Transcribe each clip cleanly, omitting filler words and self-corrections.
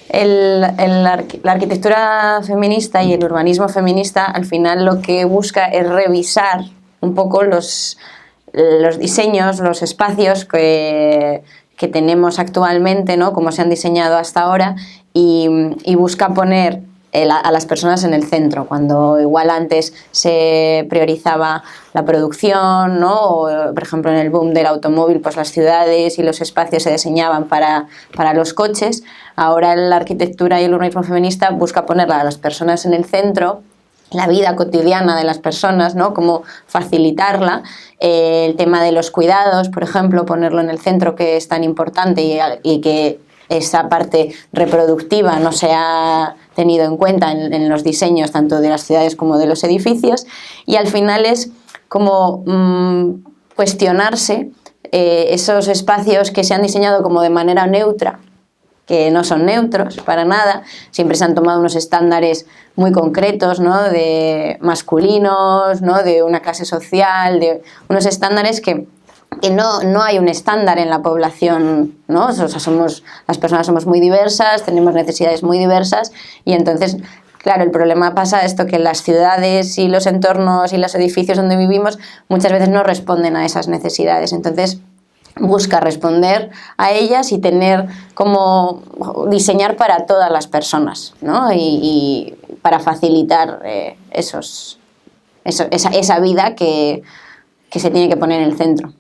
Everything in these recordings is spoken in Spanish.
La arquitectura feminista y el urbanismo feminista al final lo que busca es revisar un poco los diseños, los espacios que tenemos actualmente, ¿no? Cómo se han diseñado hasta ahora, y busca poner a las personas en el centro, cuando igual antes se priorizaba la producción, ¿no? O, por ejemplo, en el boom del automóvil, pues las ciudades y los espacios se diseñaban para los coches. Ahora la arquitectura y el urbanismo feminista busca poner a las personas en el centro, la vida cotidiana de las personas, ¿no? Cómo facilitarla, el tema de los cuidados, por ejemplo, ponerlo en el centro, que es tan importante, y que esa parte reproductiva no se ha tenido en cuenta en los diseños tanto de las ciudades como de los edificios. Y al final es como cuestionarse esos espacios que se han diseñado como de manera neutra, que no son neutros para nada, siempre se han tomado unos estándares muy concretos, ¿no? De masculinos, ¿no? De una clase social, de unos estándares que no hay un estándar en la población, ¿no? O sea, las personas somos muy diversas, tenemos necesidades muy diversas, y entonces, claro, el problema pasa esto, que las ciudades y los entornos y los edificios donde vivimos muchas veces no responden a esas necesidades. Entonces busca responder a ellas y tener como diseñar para todas las personas, ¿no? Y para facilitar esa vida que se tiene que poner en el centro.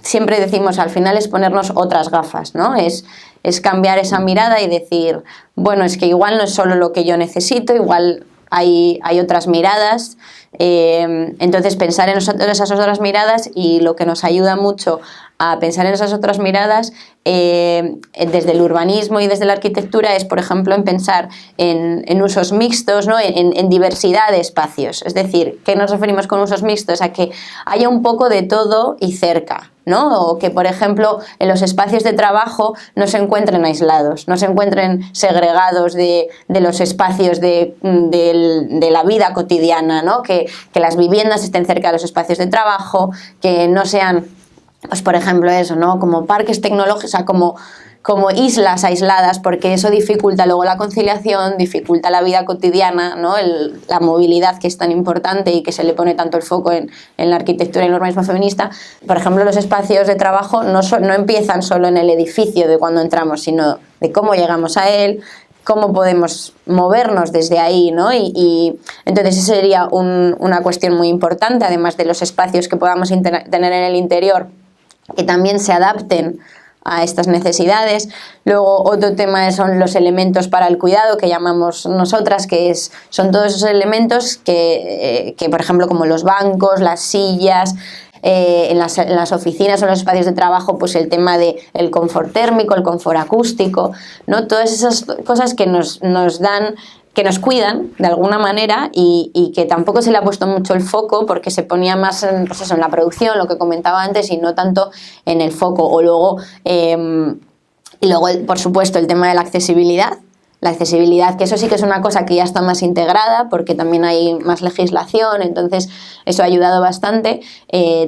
Siempre decimos, al final es ponernos otras gafas, ¿no? Es cambiar esa mirada y decir, bueno, es que igual no es solo lo que yo necesito, igual hay otras miradas. Entonces pensar en esas otras miradas, y lo que nos ayuda mucho a pensar en esas otras miradas desde el urbanismo y desde la arquitectura es, por ejemplo, en pensar en usos mixtos, ¿no? en diversidad de espacios. Es decir, ¿qué nos referimos con usos mixtos? A que haya un poco de todo y cerca, ¿no? O que, por ejemplo, en los espacios de trabajo no se encuentren aislados, no se encuentren segregados de los espacios de la vida cotidiana, ¿no? Que las viviendas estén cerca de los espacios de trabajo, que no sean, pues por ejemplo eso, ¿no? Como parques tecnológicos, o sea, como islas aisladas, porque eso dificulta luego la conciliación, dificulta la vida cotidiana, ¿no? La movilidad, que es tan importante y que se le pone tanto el foco en la arquitectura y el urbanismo feminista. Por ejemplo, los espacios de trabajo no empiezan solo en el edificio de cuando entramos, sino de cómo llegamos a él, cómo podemos movernos desde ahí, ¿no? Y entonces esa sería una cuestión muy importante, además de los espacios que podamos tener en el interior, que también se adapten a estas necesidades. Luego otro tema son los elementos para el cuidado, que llamamos nosotras, que son todos esos elementos que por ejemplo, como los bancos, las sillas, en las oficinas o en los espacios de trabajo, pues el tema del confort térmico, el confort acústico, ¿no? Todas esas cosas que nos dan, que nos cuidan de alguna manera, y que tampoco se le ha puesto mucho el foco porque se ponía más en la producción, lo que comentaba antes, y no tanto en el foco. O luego, y luego, por supuesto, el tema de la accesibilidad. La accesibilidad, que eso sí que es una cosa que ya está más integrada porque también hay más legislación, entonces eso ha ayudado bastante,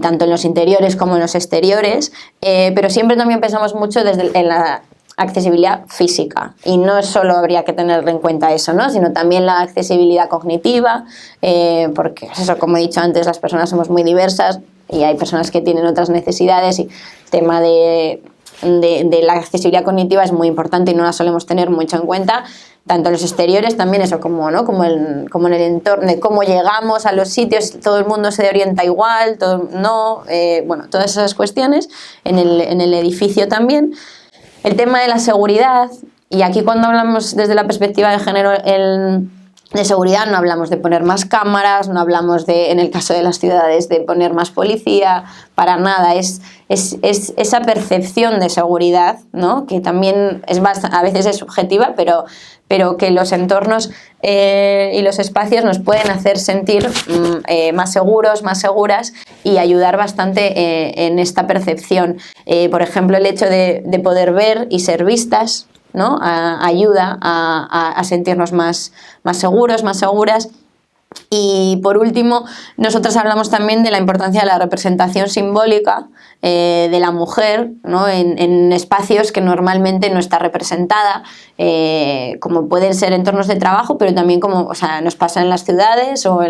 tanto en los interiores como en los exteriores, pero siempre también pensamos mucho en la accesibilidad física, y no solo habría que tener en cuenta eso, ¿no? Sino también la accesibilidad cognitiva, porque eso, como he dicho antes, las personas somos muy diversas y hay personas que tienen otras necesidades, y el tema de la accesibilidad cognitiva es muy importante y no la solemos tener mucho en cuenta, tanto en los exteriores también, eso como en el entorno, de cómo llegamos a los sitios, todo el mundo se orienta igual, bueno, todas esas cuestiones, en el edificio también. El tema de la seguridad, y aquí cuando hablamos desde la perspectiva de género de seguridad, no hablamos de poner más cámaras, no hablamos en el caso de las ciudades, de poner más policía, para nada. Es esa percepción de seguridad, ¿no? Que también a veces es subjetiva, pero que los entornos y los espacios nos pueden hacer sentir más seguros, más seguras, y ayudar bastante en esta percepción. Por ejemplo, el hecho de poder ver y ser vistas, ¿no? Ayuda a sentirnos más seguros, más seguras. Y por último, nosotros hablamos también de la importancia de la representación simbólica de la mujer, ¿no? en espacios que normalmente no está representada, como pueden ser entornos de trabajo, pero también como, o sea, nos pasa en las ciudades o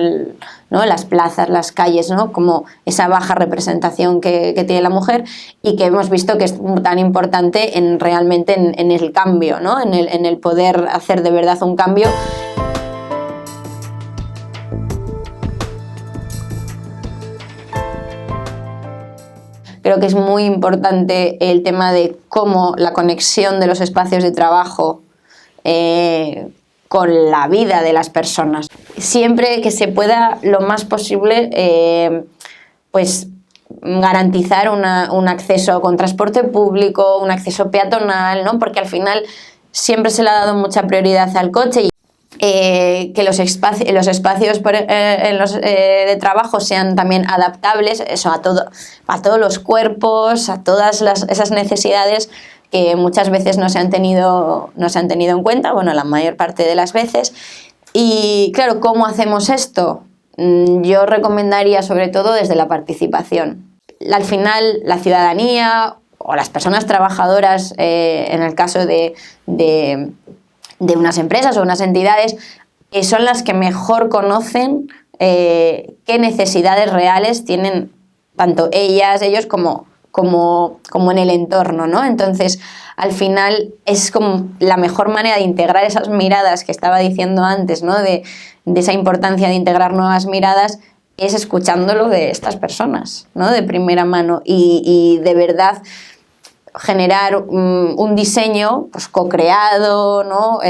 ¿no? las plazas, las calles, ¿no? Como esa baja representación que tiene la mujer y que hemos visto que es tan importante realmente en el cambio, ¿no? en el poder hacer de verdad un cambio. Creo que es muy importante el tema de cómo la conexión de los espacios de trabajo con la vida de las personas. Siempre que se pueda, lo más posible, pues garantizar un acceso con transporte público, un acceso peatonal, ¿no? Porque al final siempre se le ha dado mucha prioridad al coche. Que los espacios de trabajo sean también adaptables, eso, a todos los cuerpos, a todas esas necesidades que muchas veces no se han tenido en cuenta, bueno, la mayor parte de las veces. Y claro, ¿cómo hacemos esto? Yo recomendaría sobre todo desde la participación. Al final, la ciudadanía o las personas trabajadoras, en el caso de unas empresas o unas entidades, son las que mejor conocen qué necesidades reales tienen tanto ellos como en el entorno, ¿no? Entonces, al final es como la mejor manera de integrar esas miradas que estaba diciendo antes, ¿no? De esa importancia de integrar nuevas miradas, es escuchándolo de estas personas, ¿no? De primera mano y de verdad generar un diseño pues, co-creado, ¿no?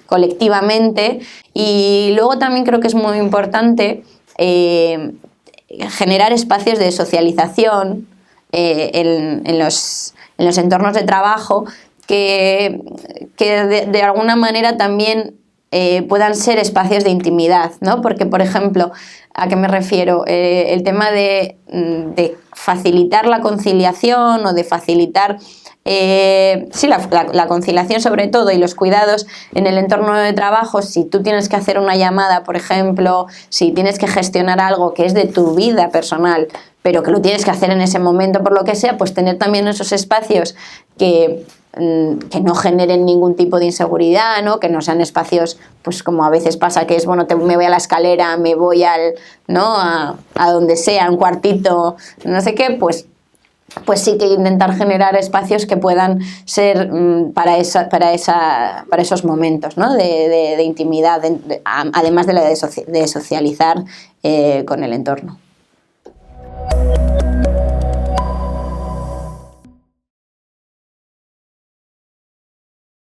Colectivamente. Y luego también creo que es muy importante generar espacios de socialización en los entornos de trabajo que de alguna manera también puedan ser espacios de intimidad, ¿no? Porque, por ejemplo, ¿a qué me refiero? El tema de facilitar la conciliación o de facilitar la conciliación sobre todo y los cuidados en el entorno de trabajo. Si tú tienes que hacer una llamada, por ejemplo, si tienes que gestionar algo que es de tu vida personal, pero que lo tienes que hacer en ese momento por lo que sea, pues tener también esos espacios que no generen ningún tipo de inseguridad, ¿no? Que no sean espacios, pues como a veces pasa, que es, bueno, me voy a la escalera, me voy ¿no? a donde sea, un cuartito, no sé qué, pues sí que intentar generar espacios que puedan ser para esos momentos, ¿no? de intimidad, además de socializar con el entorno.